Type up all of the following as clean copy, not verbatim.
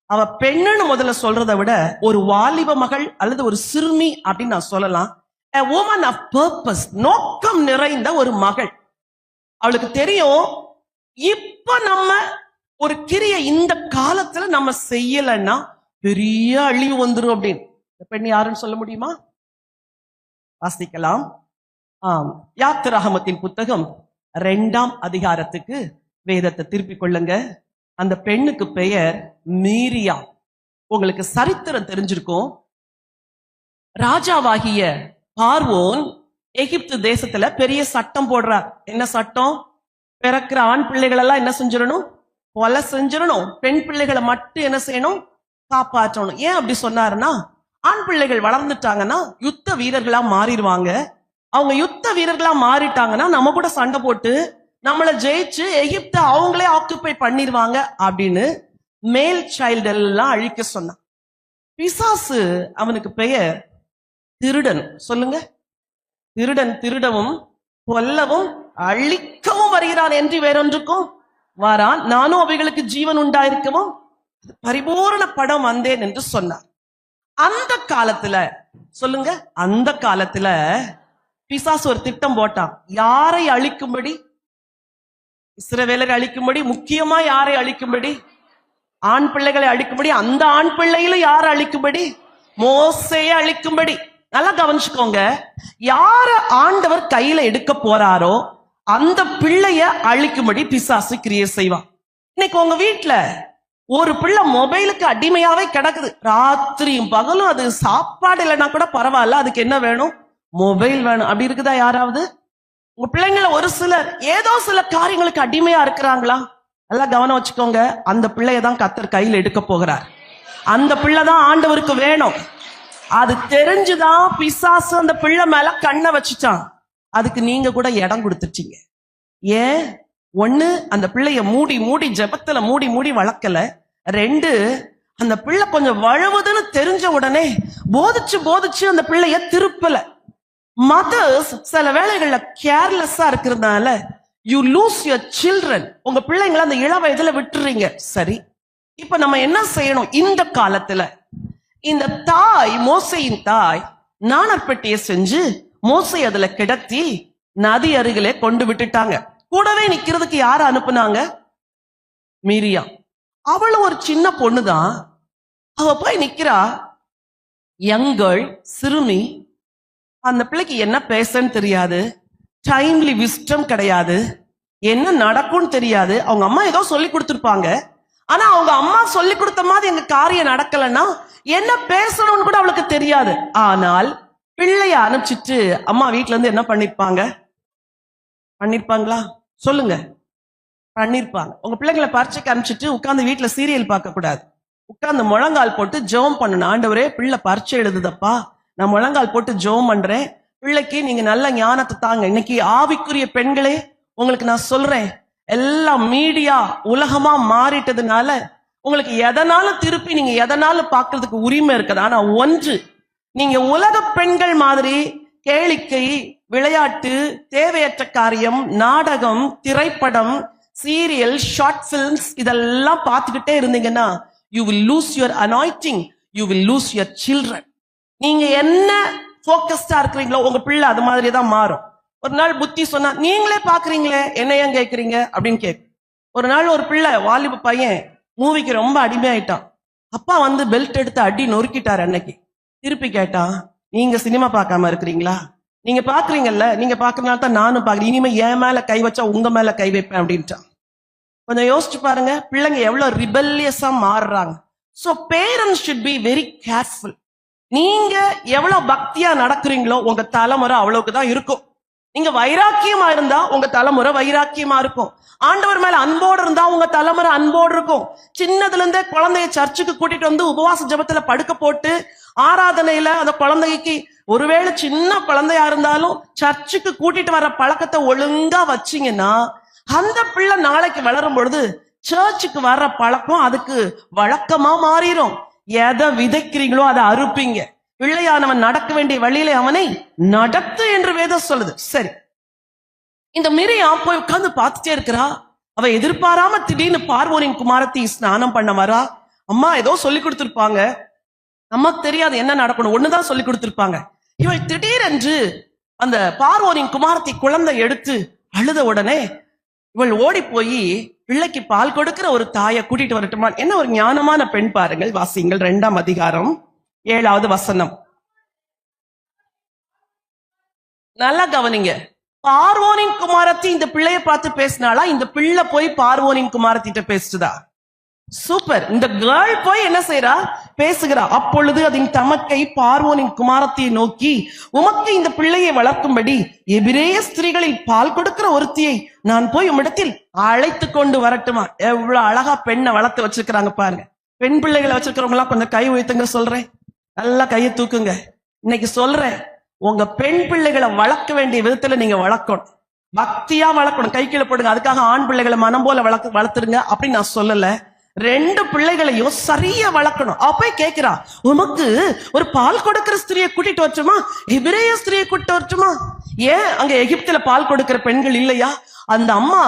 அவ பெண்ணுன்னு முதல்ல சொல்றதை விட ஒரு வாலிப மகள் அல்லது ஒரு சிறுமி அப்படின்னு நான் சொல்லலாம். A woman of purpose, நோக்கம் நிறைந்த ஒரு மகள். அவளுக்கு தெரியும், இப்ப நம்ம ஒரு கிரியை இந்த காலத்துல நம்ம செய்யலைன்னா பெரிய அழிவு வந்துரும் அப்படின்னு. இந்த பெண் யாருன்னு சொல்ல முடியுமா? வாசிக்கலாம். யாத்திராகமத்தின் புத்தகம் 2ஆம் அதிகாரத்துக்கு வேதத்தை திருப்பிக் கொள்ளுங்க. அந்த பெண்ணுக்கு பெயர் மீரியா. உங்களுக்கு சரித்திரம் தெரிஞ்சிருக்கும். ராஜாவாகிய பார்வோன் எகிப்து தேசத்துல பெரிய சட்டம் போடுறார். என்ன சட்டம்? பிறக்கிற ஆண் பிள்ளைகள் எல்லாம் என்ன செஞ்சிடணும்? கொலை செஞ்சிடணும். பெண் பிள்ளைகளை மட்டும் என்ன செய்யணும்? காப்பாற்றணும். ஏன் அப்படி சொன்னாருன்னா, ஆண் பிள்ளைகள் வளர்ந்துட்டாங்கன்னா யுத்த வீரர்களா மாறிடுவாங்க. அவங்க யுத்த வீரர்களா மாறிட்டாங்கன்னா நம்ம கூட சண்டை போட்டு நம்மளை ஜெயிச்சு எகிப்த அவங்களே ஆக்குப்பை பண்ணிடுவாங்க அப்படின்னு மேல் சைல்டு எல்லாம் அழிக்க சொன்னான். பிசாசு, அவனுக்கு பெயர் திருடன். சொல்லுங்க. திருடன் திருடவும் கொல்லவும் அழிக்கவும் வருகிறான் என்று வேறொன்றுக்கும் வாரான். நானும் அவைகளுக்கு ஜீவன் உண்டாயிருக்கவும் பரிபூரண படம் வந்தேன் என்று சொன்னார். அந்த காலத்துல, சொல்லுங்க, அந்த காலத்துல பிசாசு ஒரு திட்டம் போட்டான். யாரை அழிக்கும்படி? இஸ்ரவேலரை அழிக்கும்படி. முக்கியமா யாரை அழிக்கும்படி? ஆண் பிள்ளைகளை அழிக்கும்படி. அந்த ஆண் பிள்ளைகளை யாரை அழிக்கும்படி? மோசேயை அழிக்கும்படி. நல்லா கவனிச்சுக்கோங்க. யார ஆண்டவர் கையில எடுக்க போறாரோ அந்த பிள்ளைய அழிக்கும்படி பிசாசு கிரியை செய்வான். இன்னைக்கு உங்க வீட்டுல ஒரு பிள்ளை மொபைலுக்கு அடிமையாவே கிடக்குது. ராத்திரியும் பகலும் அது சாப்பாடு இல்லைன்னா கூட பரவாயில்ல, அதுக்கு என்ன வேணும்? மொபைல் வேணும். அப்படி இருக்குதா யாராவது? உங்க பிள்ளைங்கள ஒரு சிலர் ஏதோ சில காரியங்களுக்கு அடிமையா இருக்கிறாங்களா? நல்லா கவனம் வச்சுக்கோங்க. அந்த பிள்ளையதான் கர்த்தர் கையில் எடுக்க போகிறார். அந்த பிள்ளைதான் ஆண்டவருக்கு வேணும். அது தெரிஞ்சுதான் பிசாசு அந்த பிள்ளை மேல கண்ணை வச்சுட்டான். அதுக்கு நீங்க கூட இடம் கொடுத்துட்டீங்க. ஏன்? ஒண்ணு, அந்த பிள்ளைய மூடி மூடி ஜெபத்துல மூடி மூடி வளர்க்கல. 2, அந்த பிள்ளை கொஞ்சம் வழுவுதுன்னு தெரிஞ்ச உடனே போதிச்சு போதிச்சு அந்த பிள்ளைய திருப்பல. மதர்ஸ் சில வேளைகள்ல கேர்லெஸ்ஸா இருக்கிறதுனால யூ லூஸ் யுவர் சில்ட்ரன். உங்க பிள்ளைங்களை அந்த இள வயதுல விட்டுறீங்க. சரி, இப்ப நம்ம என்ன செய்யணும்? இந்த காலத்துல இந்த தாய், மோசையின் தாய், நாணற்பட்டியை செஞ்சு மோசை அதுல கிடத்தி நதி அருகிலே கொண்டு விட்டுட்டாங்க. கூடவே நிக்கிறதுக்கு யார அனுப்புனாங்க? மீரியா. அவளும் ஒரு சின்ன பொண்ணுதான். அவ போய் நிக்கிறா. யங்கள், சிறுமி. அந்த பிள்ளைக்கு என்ன பேசன்னு தெரியாது, டைம்லி விஸ்டம் கிடையாது, என்ன நடக்கும்னு தெரியாது. அவங்க அம்மா ஏதோ சொல்லி கொடுத்துருப்பாங்க. ஆனா அவங்க அம்மா சொல்லி கொடுத்த மாதிரி எங்க காரியம் நடக்கலன்னா என்ன பேசணும்னு கூட அவளுக்கு தெரியாது. ஆனால் பிள்ளைய அனுப்பிச்சிட்டு அம்மா வீட்டுல இருந்து என்ன பண்ணிருப்பாங்களா? சொல்லுங்க. பண்ணிருப்பாங்க. உங்க பிள்ளைங்களை பரீட்சைக்கு அனுப்பிச்சிட்டு உட்கார்ந்து வீட்டுல சீரியல் பார்க்க கூடாது. உட்கார்ந்து முழங்கால் போட்டு ஜெபம் பண்ணணும். ஆண்டவரே, பிள்ளை பரீட்சை எழுதுதப்பா, நான் முழங்கால் போட்டு ஜெபம் பண்றேன், பிள்ளைக்கு நீங்க நல்ல ஞானத்தை தாங்க. இன்னைக்கு ஆவிக்குரிய பெண்களே, உங்களுக்கு நான் சொல்றேன், எல்லாம் மீடியா உலகமா மாறிட்டதுனால உங்களுக்கு எதனாலும் திருப்பி நீங்க எதனாலும் பார்க்கறதுக்கு உரிமை இருக்குது. ஆனா ஒன்று, நீங்க உலக பெண்கள் மாதிரி கேளிக்கை, விளையாட்டு, தேவையற்ற காரியம், நாடகம், திரைப்படம், சீரியல், ஷார்ட் பிலிம்ஸ் இதெல்லாம் பார்த்துக்கிட்டே இருந்தீங்கன்னா you will lose your anointing, you will lose your children. நீங்க என்ன போக்கஸ்டா இருக்கிறீங்களோ உங்க பிள்ளை அது மாதிரி தான் மாறும். ஒரு நாள் புத்தி சொன்னா, நீங்களே பாக்குறீங்களே என்ன ஏன் கேட்கறீங்க அப்படின்னு கேட்கு. ஒரு நாள் ஒரு பிள்ளை, வாலிப பையன், மூவிக்கு ரொம்ப அடிமையாயிட்டான். அப்பா வந்து பெல்ட் எடுத்து அடி நொறுக்கிட்டாரு. அன்னைக்கு திருப்பி கேட்டான், நீங்க சினிமா பார்க்காம இருக்கிறீங்களா? நீங்க பாக்குறீங்கல்ல, நீங்க பாக்குறதுனால தான் நானும் பாக்குறேன், இனிமே என் மேல கை வச்சா உங்க மேல கை வைப்பேன் அப்படின்ட்டான். கொஞ்சம் யோசிச்சு பாருங்க, பிள்ளைங்க எவ்வளவு ரிபல்லியஸா மாறுறாங்க. So parents should be very careful. நீங்க எவ்வளவு பக்தியா நடக்கிறீங்களோ உங்க தலைமுறை அவ்வளவுக்கு தான் இருக்கும். நீங்க வைராக்கியமா இருந்தா உங்க தலைமுறை வைராக்கியமா இருக்கும். ஆண்டவர் மேல அன்போடு இருந்தா உங்க தலைமுறை அன்போடு இருக்கும். சின்னதுல இருந்தே குழந்தைய சர்ச்சுக்கு கூட்டிட்டு வந்து உபவாச ஜெபத்துல படுக்க போட்டு ஆராதனையில அந்த குழந்தைக்கு, ஒருவேளை சின்ன குழந்தையா இருந்தாலும் சர்ச்சுக்கு கூட்டிட்டு வர பழக்கத்தை ஒழுங்கா வச்சீங்கன்னா அந்த பிள்ளை நாளைக்கு வளரும் பொழுது சர்ச்சுக்கு வர்ற பழக்கம் அதுக்கு வழக்கமா மாறிடும். எதை விதைக்கிறீங்களோ அதை அறுப்பீங்க. பிள்ளையானவன் நடக்க வேண்டிய வழியிலே அவனை நடத்து என்று வேதம் சொல்லுது. சரி, இந்த மிரியா போய் உட்கார்ந்து பார்த்துட்டே இருக்கிறா. அவ எதிர்பாராம திடீர்னு பார்வோனின் குமாரத்தி ஸ்நானம் பண்ண வரா. அம்மா ஏதோ சொல்லி கொடுத்திருப்பாங்க, நமக்கு தெரியாது என்ன நடக்கணும், ஒண்ணுதான் சொல்லி கொடுத்திருப்பாங்க. இவள் திடீரென்று அந்த பார்வோனின் குமாரத்தை குழந்தை எடுத்து அழுத உடனே இவள் ஓடி போய் பிள்ளைக்கு பால் கொடுக்கிற ஒரு தாயை கூட்டிட்டு வரட்டுமா. என்ன ஒரு ஞானமான பெண் பாருங்கள். வாசிங்கள் 2ஆம் அதிகாரம் 7வது வசனம். நல்லா கவனிங்க. பார்வோனின் குமாரத்தி இந்த பிள்ளைய பார்த்து பேசினாளா, இந்த பிள்ளை போய் பார்வோனின் குமாரத்திட்ட பேசுதா? சூப்பர். இந்த கேர்ள் போய் என்ன செய்யறா, பேசுகிறா. அப்பொழுது அதன் தமக்கை பார்வோனின் குமாரத்தியை நோக்கி, உமக்கு இந்த பிள்ளையை வளர்க்கும்படி எபிரேய ஸ்திரீகளில் பால் கொடுக்கிற ஒருத்தியை நான் போய் உம்மிடத்தில் அழைத்து கொண்டு வரட்டுமா. எவ்வளவு அழகா பெண்ணை வளர்த்து வச்சிருக்கிறாங்க பாருங்க. பெண் பிள்ளைகளை வச்சிருக்கிறவங்க எல்லாம் கொஞ்சம் கை உயர்த்துங்க சொல்றேன். நல்லா கையை தூக்குங்க. இன்னைக்கு சொல்றேன், உங்க பெண் பிள்ளைகளை வளர்க்க வேண்டிய விதத்துல நீங்க வளர்க்கணும். பக்தியா வளர்க்கணும். கை கீழே போடுங்க. அதுக்காக ஆண் பிள்ளைகளை மனம் போல வளர்த்துருங்க அப்படின்னு நான் சொல்லல. 2 பிள்ளைகளையும் சரியா வளர்க்கணும். அப்ப கேட்கிறா, உமக்கு ஒரு பால் கொடுக்கிற ஸ்திரியை கூட்டிட்டு வரட்டுமா, எபிரேய ஸ்திரியை கூட்டிட்டு வரட்டுமா? ஏன் அங்க எகிப்துல பால் கொடுக்கிற பெண்கள் இல்லையா? அந்த அம்மா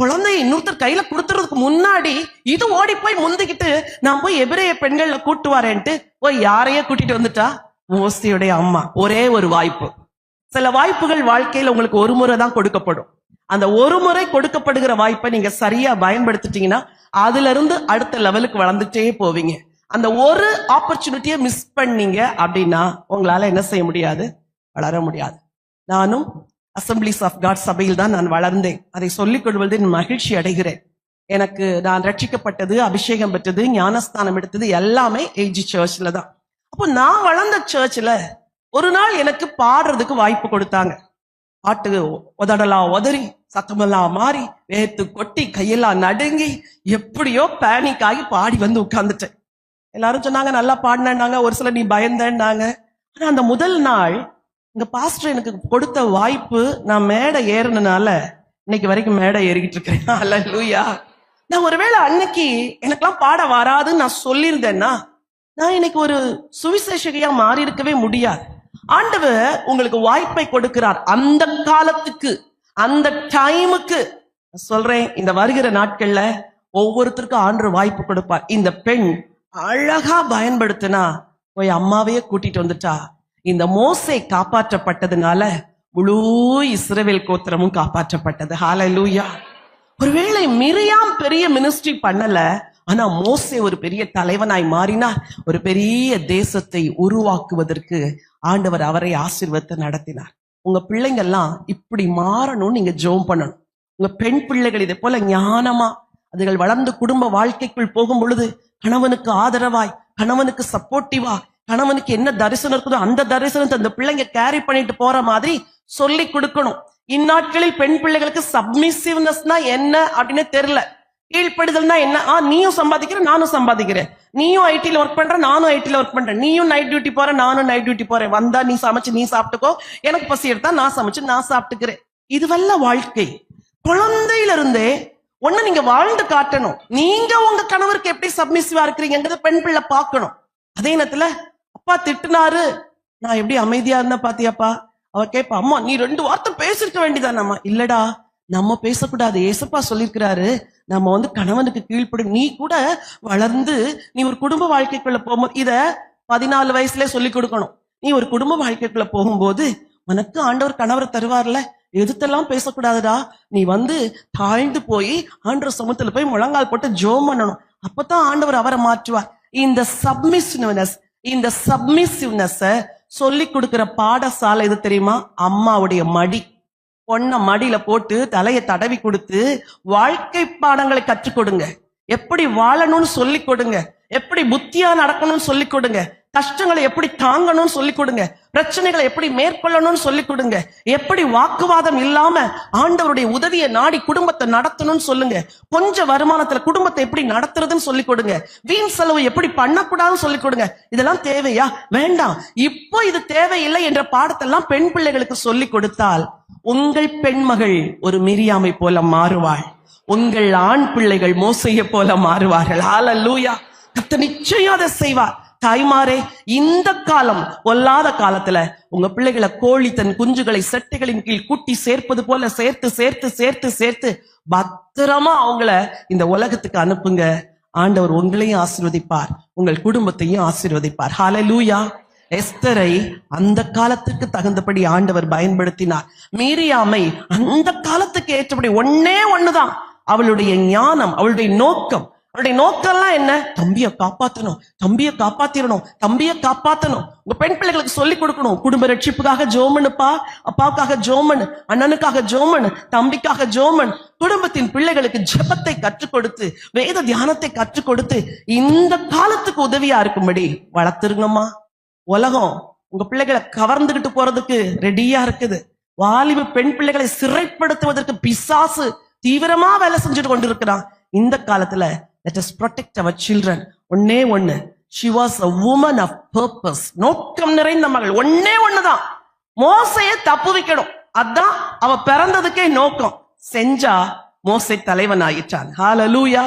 குழந்தைய இன்னொருத்தர் கையில கொடுத்துறதுக்கு முன்னாடி இது ஓடி போய் முந்திக்கிட்டு நான் போய் எபிரேய பெண்கள்ல கூட்டு வரேன்ட்டு போய் யாரையே கூட்டிட்டு வந்துட்டா? மோசேயுடைய அம்மா. ஒரே ஒரு வாய்ப்பு. சில வாய்ப்புகள் வாழ்க்கையில உங்களுக்கு ஒரு முறை தான் கொடுக்கப்படும். அந்த ஒரு முறை கொடுக்கப்படுகிற வாய்ப்பை நீங்க சரியா பயன்படுத்திட்டீங்கன்னா அதுல இருந்து அடுத்த லெவலுக்கு வளர்ந்துட்டே போவீங்க. அந்த ஒரு ஆப்பர்ச்சுனிட்டியை மிஸ் பண்ணீங்க அப்படின்னா உங்களால என்ன செய்ய முடியாது, வளர முடியாது. நானும் அசம்பிளிஸ் ஆஃப் காட் சபையில் தான் நான் வளர்ந்தேன். அதை சொல்லிக் கொள்வதில் மகிழ்ச்சி அடைகிறேன். எனக்கு நான் ரட்சிக்கப்பட்டது, அபிஷேகம் பெற்றது, ஞானஸ்தானம் எடுத்தது எல்லாமே ஏஜி சர்ச்ல தான். அப்போ நான் வளர்ந்த சர்ச்ல ஒரு நாள் எனக்கு பாடுறதுக்கு வாய்ப்பு கொடுத்தாங்க. பாட்டு உதடலாம் உதறி சத்தமெல்லாம் மாறி வேத்து கொட்டி கையெல்லாம் நடுங்கி எப்படியோ பேனிக் ஆகி பாடி வந்து உட்கார்ந்துட்டேன். எல்லாரும் சொன்னாங்க நல்லா பாடினாங்க, ஒரு சில நீ பயந்தேன்னாங்க. ஆனா அந்த முதல் நாள் இங்க பாஸ்டர் எனக்கு கொடுத்த வாய்ப்பு, நான் மேடை ஏறினால இன்னைக்கு வரைக்கும் மேடை ஏறிக்கிட்டு இருக்கேன். அல்லேலூயா. நான் ஒருவேளை அன்னைக்கு எனக்கெல்லாம் பாட வராதுன்னு நான் சொல்லியிருந்தேன்னா நான் இன்னைக்கு ஒரு சுவிசேஷகையா மாறி இருக்கவே முடியாது. ஆண்டவர் உங்களுக்கு வாய்ப்பை கொடுக்கிறார். அந்த காலத்துக்கு, அந்த டைமுக்கு சொல்றேன். இந்த வருகிற நாட்கள்ல ஒவ்வொருத்தருக்கும் ஆண்டவர் வாய்ப்பு கொடுப்பார். இந்த பெண் அழகா பயன்படுத்தினா போய் அம்மாவையே கூட்டிட்டு வந்துட்டா. இந்த மோசே காப்பாற்றப்பட்டதுனால முழு இஸ்ரவேல் கோத்திரமும் காப்பாற்றப்பட்டது. ஹல்லேலூயா. ஒருவேளை மிரியாம் பெரிய மினிஸ்ட்ரி பண்ணல, ஆனா மோசே ஒரு பெரிய தலைவனாய் மாறினார். ஒரு பெரிய தேசத்தை உருவாக்குவதற்கு ஆண்டவர் அவரை ஆசீர்வாதத்தை நடத்தினார். உங்க பிள்ளைங்கள்லாம் இப்படி மாறணும்னு நீங்க ஜெபம் பண்ணணும். உங்க பெண் பிள்ளைகள் இதே போல ஞானமா அதுகள் வளர்ந்து குடும்ப வாழ்க்கைக்குள் போகும் பொழுது கணவனுக்கு ஆதரவாய், கணவனுக்கு சப்போர்ட்டிவா, கணவனுக்கு என்ன தரிசனம் இருக்குதோ அந்த தரிசனத்தை அந்த பிள்ளைங்க கேரி பண்ணிட்டு போற மாதிரி சொல்லி கொடுக்கணும். இந்நாட்களில் பெண் பிள்ளைகளுக்கு சப்மிசிவ்னஸ்னா என்ன அப்படின்னு தெரியல. கீழ்ப்படுதல்னா என்ன? நீயும் சம்பாதிக்கிற, நானும் சம்பாதிக்கிறேன். நீயும் ஐடில ஒர்க் பண்ற, நானும் ஐடில ஒர்க் பண்றேன். நீயும் நைட் டியூட்டி போற, நானும் நைட் டியூட்டி போறேன். வந்தா நீ சமைச்சு நீ சாப்பிட்டுக்கோ, எனக்கு பசி எடுத்தா நான் சமைச்சு நான் சாப்பிட்டுக்கிறேன். இதுவல்ல வாழ்க்கை. குழந்தையில இருந்தே ஒண்ணு நீங்க வாழ்ந்து காட்டணும். நீங்க உங்க கணவருக்கு எப்படி சப்மிசிவா இருக்கிறீங்கிறத பெண் பிள்ளை பார்க்கணும். அதே நேரத்துல அப்பா திட்டுனாரு, நான் எப்படி அமைதியா இருந்த பாத்தியாப்பா? அவ கேட்பா, அம்மா நீ 2 வார்த்தை பேசிருக்க வேண்டியதானம்மா. இல்லடா, நம்ம பேசக்கூடாது. ஏசப்பா சொல்லிருக்கிறாரு, நம்ம கணவனுக்கு கீழ்ப்படும். நீ கூட வளர்ந்து நீ ஒரு குடும்ப வாழ்க்கைக்குள்ள போகும்போது இத 14 வயசுல சொல்லி கொடுக்கணும். நீ ஒரு குடும்ப வாழ்க்கைக்குள்ள போகும்போது உனக்கு ஆண்டவர் கணவரை தருவார்ல, எதுத்தெல்லாம் பேசக்கூடாதுடா. நீ தாழ்ந்து போய் ஆண்டவர் சமூகத்துல போய் முழங்கால் போட்டு ஜெபம் பண்ணணும். அப்பதான் ஆண்டவர் அவரை மாற்றுவார். இந்த சப்மிசிவ்னஸ் சொல்லி கொடுக்கிற பாடசாலை எது தெரியுமா? அம்மாவுடைய மடி. பொண்ண மடியில போட்டு தலையை தடவி கொடுத்து வாழ்க்கை பாடங்களை கற்றுக் கொடுங்க. எப்படி வாழணும்னு சொல்லி கொடுங்க. எப்படி புத்தியா நடக்கணும்னு சொல்லி கொடுங்க. கஷ்டங்களை எப்படி தாங்கணும்னு சொல்லி கொடுங்க. பிரச்சனைகளை எப்படி மேற்கொள்ளணும்னு சொல்லி கொடுங்க. எப்படி வாக்குவாதம் இல்லாம ஆண்டவருடைய உதவியை நாடி குடும்பத்தை நடத்தணும்னு சொல்லுங்க. கொஞ்சம் வருமானத்துல குடும்பத்தை எப்படி நடத்துறதுன்னு சொல்லி கொடுங்க. வீண் செலவு எப்படி பண்ணக்கூடாதுன்னு சொல்லி கொடுங்க. இதெல்லாம் தேவையா? வேண்டாம். இப்போ இது தேவையில்லை என்ற பாடத்தெல்லாம் பெண் பிள்ளைகளுக்கு சொல்லி கொடுத்தால் உங்கள் பெண்மகள் ஒரு மிரியாமை போல மாறுவாள். உங்கள் ஆண் பிள்ளைகள் மோசையை போல மாறுவார்கள். ஹல்லேலூயா. கர்த்தர் நிச்சயம் அதை செய்வார். தாய்மாரே, இந்த காலம் பொல்லாத காலத்துல உங்க பிள்ளைகளை கோழி தன் குஞ்சுகளை செட்டைகளின் கீழ் கூட்டி சேர்ப்பது போல சேர்த்து சேர்த்து சேர்த்து சேர்த்து பத்திரமா அவங்கள இந்த உலகத்துக்கு அனுப்புங்க. ஆண்டவர் உங்களையும் ஆசீர்வதிப்பார், உங்கள் குடும்பத்தையும் ஆசீர்வதிப்பார். ஹalleluya. எஸ்தரை அந்த காலத்துக்கு தகுந்தபடி ஆண்டவர் பயன்படுத்தினார். மீரியாமை அந்த காலத்துக்கு ஏற்றபடி ஒன்னே ஒண்ணுதான் அவளுடைய ஞானம், அவளுடைய நோக்கம். அவளுடைய நோக்கம்லாம் என்ன? தம்பியை காப்பாத்தணும், தம்பியை காப்பாத்திரணும், தம்பியை காப்பாத்தணும். உங்க பெண் பிள்ளைகளுக்கு சொல்லிக் கொடுக்கணும், குடும்ப ரட்சிப்புக்காக ஜோமனுப்பா, அப்பாவுக்காக ஜோமன், அண்ணனுக்காக ஜோமன், தம்பிக்காக ஜோமன். குடும்பத்தின் பிள்ளைகளுக்கு ஜெபத்தை கற்றுக் கொடுத்து, வேத தியானத்தை கற்றுக் கொடுத்து இந்த காலத்துக்கு உதவியா இருக்கும்படி வளர்த்துருங்கம்மா. உலகம் உங்க பிள்ளைகளை கவர்ந்துகிட்டு போறதுக்கு ரெடியா இருக்குது. வாலிப பெண் பிள்ளைகளை சிறைப்படுத்துவதற்கு பிசாசு தீவிரமா வேலை செஞ்சுட்டு கொண்டிருக்கிறான். இந்த காலத்துல let us protect our children. ஒன்னே ஒண்ணு, she was a woman of purpose. நோக்கம் நிறைந்த மகள். ஒன்னே ஒண்ணுதான், மோசையை தப்பு வைக்கணும். அதான் அவ பிறந்ததுக்கே நோக்கம். செஞ்சா மோசை தலைவன் ஆயிட்டான். ஹalleluya.